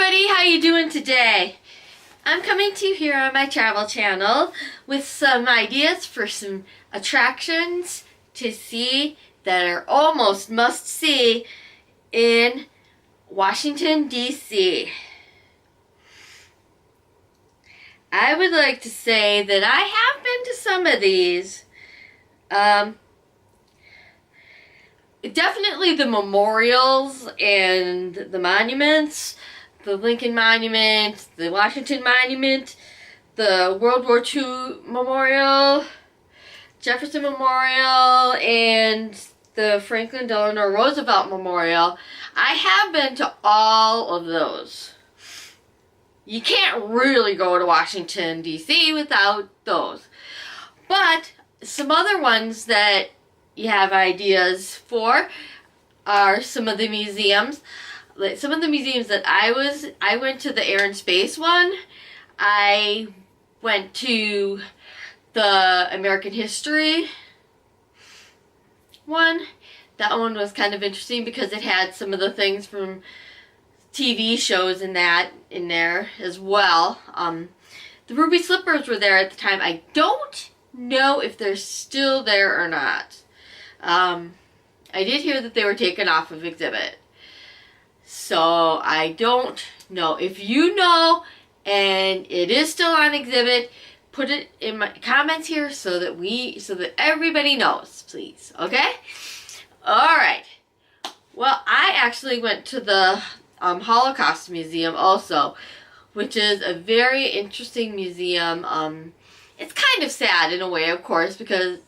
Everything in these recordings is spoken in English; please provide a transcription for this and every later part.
everybody, how you doing today? I'm coming to you here on my travel channel with some ideas for some attractions to see that are almost must see in Washington, D.C. I would like to say that I have been to some of these. Definitely the memorials and the monuments, the Lincoln Monument, the Washington Monument, the World War II Memorial, Jefferson Memorial, and the Franklin Delano Roosevelt Memorial. I have been to all of those. You can't really go to Washington, D.C. without those. But some other ones that you have ideas for are some of the museums. Some of the museums that I went to the Air and Space one. I went to the American History one. That one was kind of interesting because it had some of the things from TV shows and that in there as well. The Ruby Slippers were there at the time. I don't know if they're still there or not. I did hear that they were taken off of exhibit. So I don't know. If you know and it is still on exhibit, put it in my comments here so that everybody knows, please. Okay? Alright. Well, I actually went to the Holocaust Museum also, which is a very interesting museum. It's kind of sad in a way, of course, because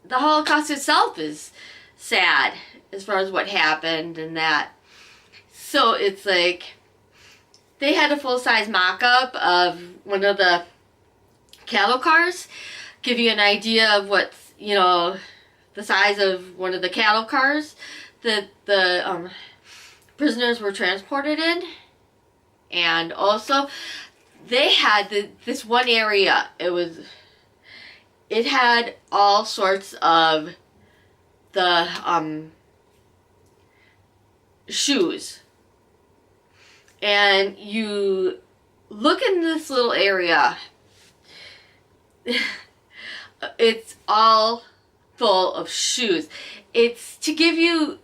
the Holocaust itself is sad as far as what happened and that. So it's like they had a full-size mock-up of one of the cattle cars. Give you an idea of what's, the size of one of the cattle cars that the prisoners were transported in. And also they had this one area. It had all sorts of the shoes. And you look in this little area. It's all full of shoes. It's to give you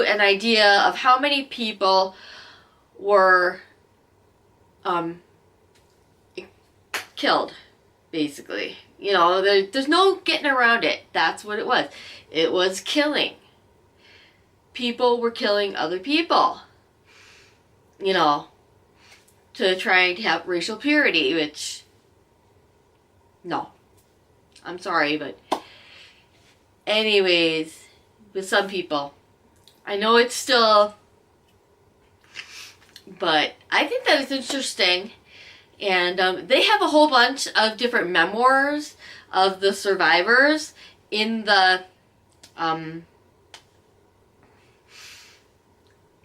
an idea of how many people were killed, basically. There's no getting around it. That's what it was. It was killing. People were killing other people. To try to have racial purity, which, no. I'm sorry, but anyways, with some people. I know it's still, but I think that is interesting. And they have a whole bunch of different memoirs of the survivors in the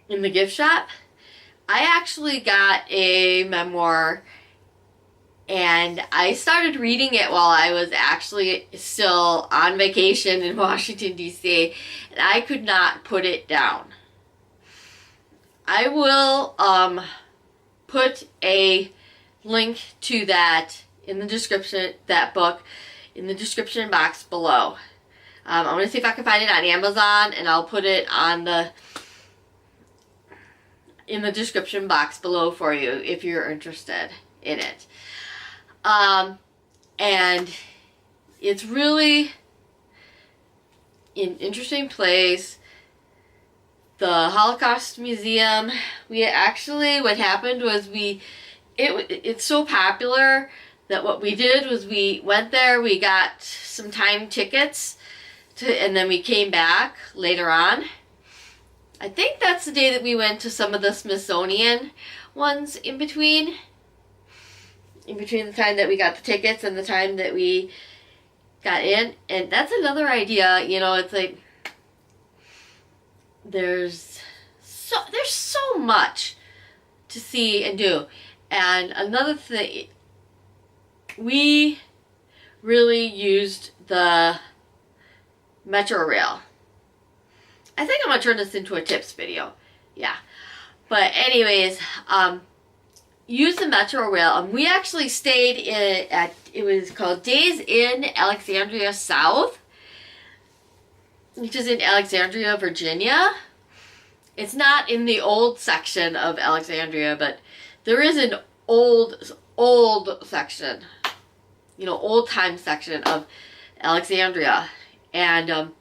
gift shop. I actually got a memoir and I started reading it while I was actually still on vacation in Washington, D.C. and I could not put it down. I will put a link to that in the description, that book, in the description box below. I'm going to see if I can find it on Amazon, and I'll put it in the description box below for you if you're interested in it. And it's really an interesting place. The Holocaust Museum, what happened was it's so popular that what we did was we went there, we got some time tickets, and then we came back later on. I think that's the day that we went to some of the Smithsonian ones in between the time that we got the tickets and the time that we got in. And that's another idea, it's like there's so much to see and do. And another thing, we really used the Metro Rail. I think I'm going to turn this into a tips video. Yeah. But anyways, use the Metro Rail. And we actually stayed it was called Days Inn Alexandria South, which is in Alexandria, Virginia. It's not in the old section of Alexandria, but there is an old section, old time section of Alexandria. And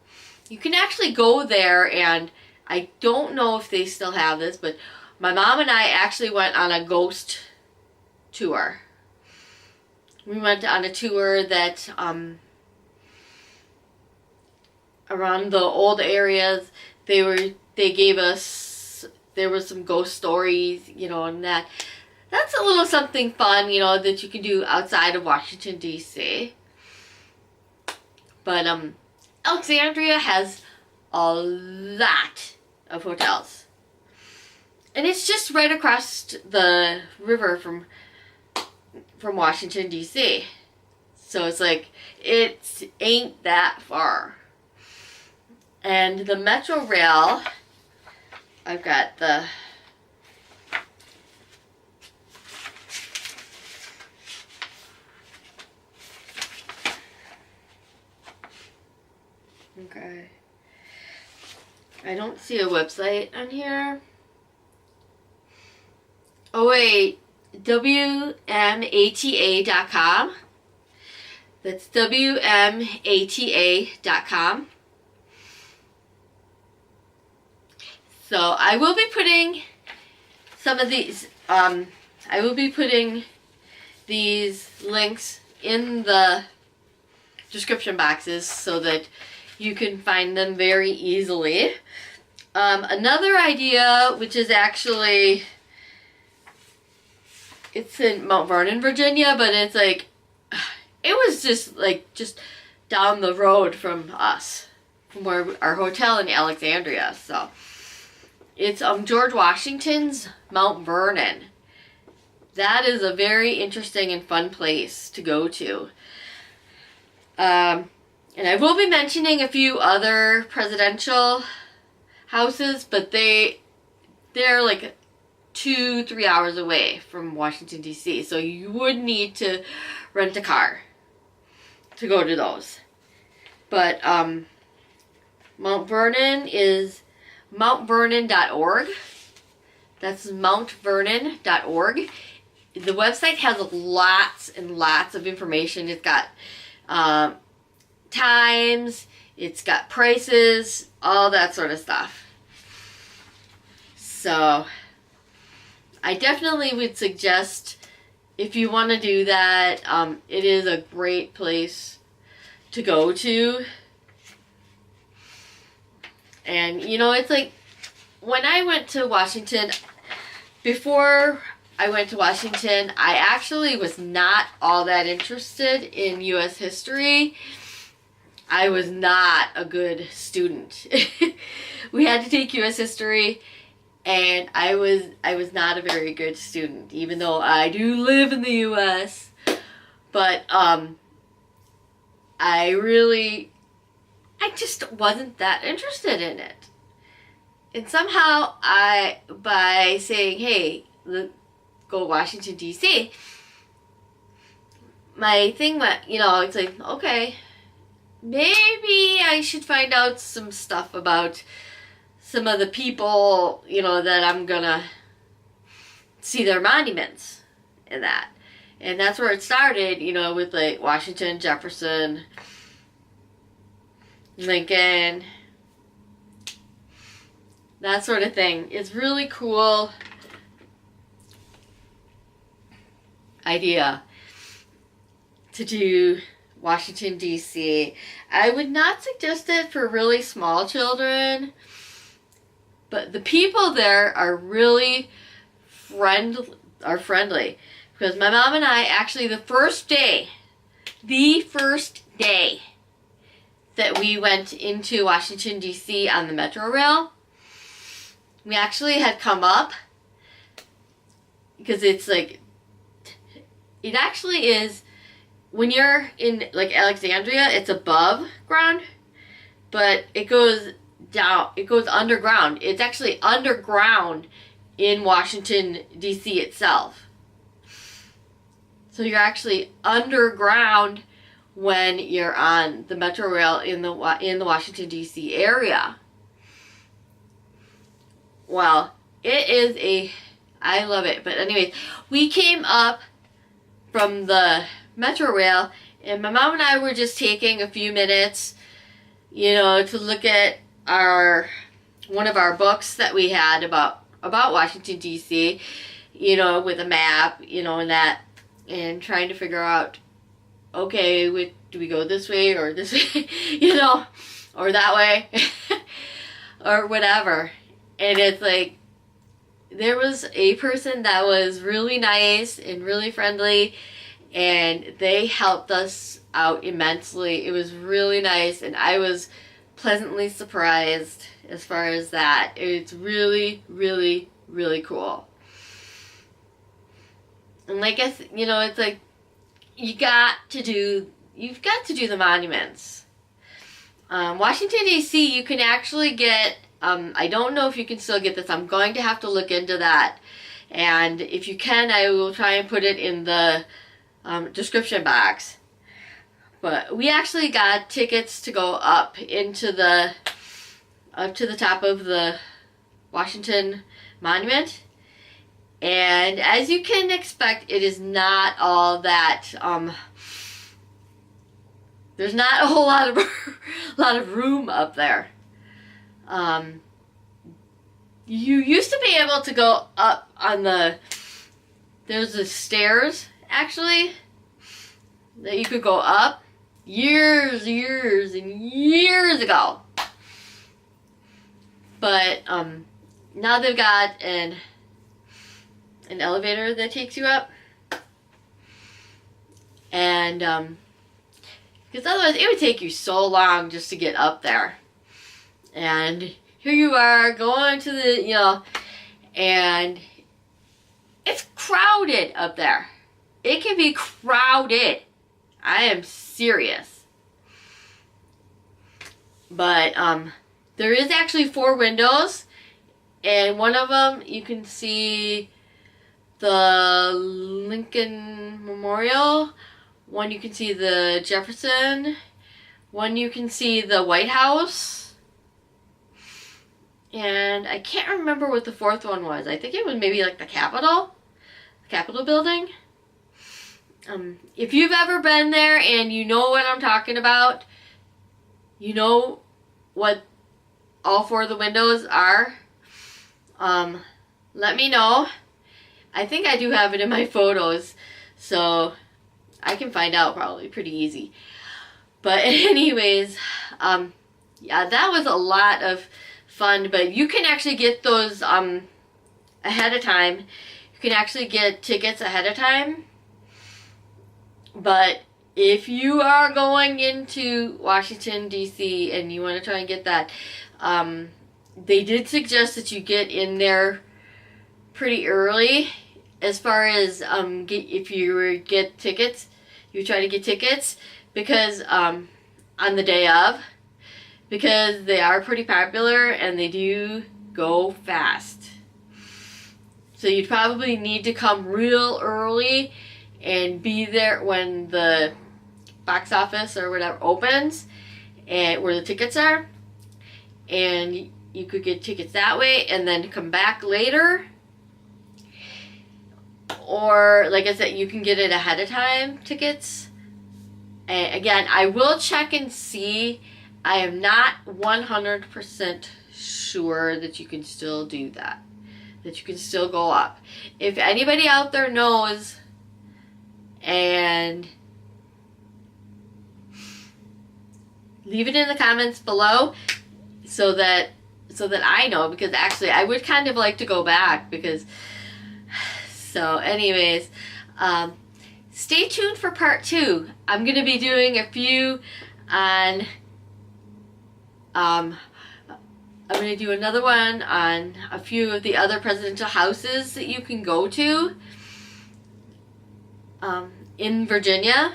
you can actually go there, and I don't know if they still have this, but my mom and I actually went on a ghost tour. We went on a tour that around the old areas. There were some ghost stories, and that's a little something fun, that you can do outside of Washington, D.C. But Alexandria has a lot of hotels. And it's just right across the river from Washington, D.C. So it's like, it ain't that far. And the Metro Rail, I've got the okay. I don't see a website on here. Oh wait, WMATA.com. That's WMATA.com. So I will be putting some of these, I will be putting these links in the description boxes so that you can find them very easily. Another idea, which is actually, it's in Mount Vernon, Virginia, but it's like, it was just down the road from us, from where our hotel in Alexandria. So it's George Washington's Mount Vernon. That is a very interesting and fun place to go to. And I will be mentioning a few other presidential houses, but they're like 2-3 hours away from Washington, D.C. So you would need to rent a car to go to those. But Mount Vernon is mountvernon.org. That's mountvernon.org. The website has lots and lots of information. It's got times, it's got prices, all that sort of stuff. So I definitely would suggest, if you want to do that, it is a great place to go to. And it's like, when I went to Washington, before I went to Washington, I actually was not all that interested in U.S. history. I was not a good student. We had to take U.S. history, and I was not a very good student, even though I do live in the U.S. But I just wasn't that interested in it. And somehow by saying, hey, let's go to Washington, D.C., my thing went, it's like, okay, maybe I should find out some stuff about some of the people, that I'm gonna see their monuments and that. And that's where it started, with like Washington, Jefferson, Lincoln, that sort of thing. It's really cool idea to do Washington, D.C. I would not suggest it for really small children, but the people there are really friendly. Because my mom and I, actually the first day that we went into Washington, D.C. on the Metro Rail, we actually had come up, because it's like, it actually is, when you're in like Alexandria, it's above ground, but it goes down, it goes underground. It's actually underground in Washington, D.C. itself. So you're actually underground when you're on the Metro Rail in the Washington, D.C. area. Well, I love it. But anyways, we came up from the Metro Rail, and my mom and I were just taking a few minutes, to look at one of our books that we had about Washington, D.C., with a map, and that, and trying to figure out, okay, do we go this way or this way, or that way, or whatever. And it's like, there was a person that was really nice and really friendly, and they helped us out immensely. It was really nice, and I was pleasantly surprised as far as that. It's really, really, really cool. And like it's like you've got to do the monuments. Washington, D.C., you can actually get, I don't know if you can still get this. I'm going to have to look into that. And if you can, I will try and put it in the description box. But we actually got tickets to go up to the top of the Washington Monument. And as you can expect, it is not all that, there's not a whole lot of room up there. You used to be able to go up on there's the stairs, actually, that you could go up years and years ago. But, now they've got an elevator that takes you up. And, because otherwise it would take you so long just to get up there. And here you are going to the, and it's crowded up there. It can be crowded. I am serious. But, there is actually 4 windows, and one of them you can see the Lincoln Memorial, one you can see the Jefferson, one you can see the White House, and I can't remember what the 4th one was. I think it was maybe like the Capitol building. If you've ever been there and you know what I'm talking about, you know what all 4 of the windows are, let me know. I think I do have it in my photos, so I can find out probably pretty easy. But anyways, yeah, that was a lot of fun, but you can actually get those ahead of time. You can actually get tickets ahead of time. But if you are going into Washington, D.C. and you want to try and get that, they did suggest that you get in there pretty early as far as if you get tickets. You try to get tickets because on the day of, because they are pretty popular and they do go fast. So you'd probably need to come real early and be there when the box office or whatever opens and where the tickets are, and you could get tickets that way and then come back later. Or like I said, you can get it ahead of time tickets. And again, I will check and see. I am not 100% sure that you can still do that, that you can still go up. If anybody out there knows, and leave it in the comments below so that I know, because actually I would kind of like to go back, because so anyways, stay tuned for part 2. I'm going to be doing a few on I'm going to do another one on a few of the other presidential houses that you can go to in Virginia.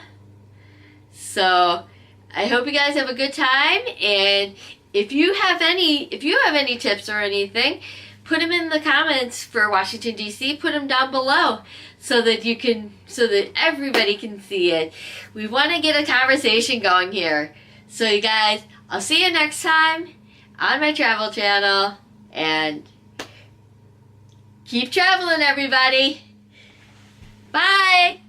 So I hope you guys have a good time, and if you have any tips or anything, put them in the comments for Washington, D.C. Put them down below so that everybody can see it. We want to get a conversation going here. So you guys, I'll see you next time on my travel channel, and keep traveling, everybody. Bye.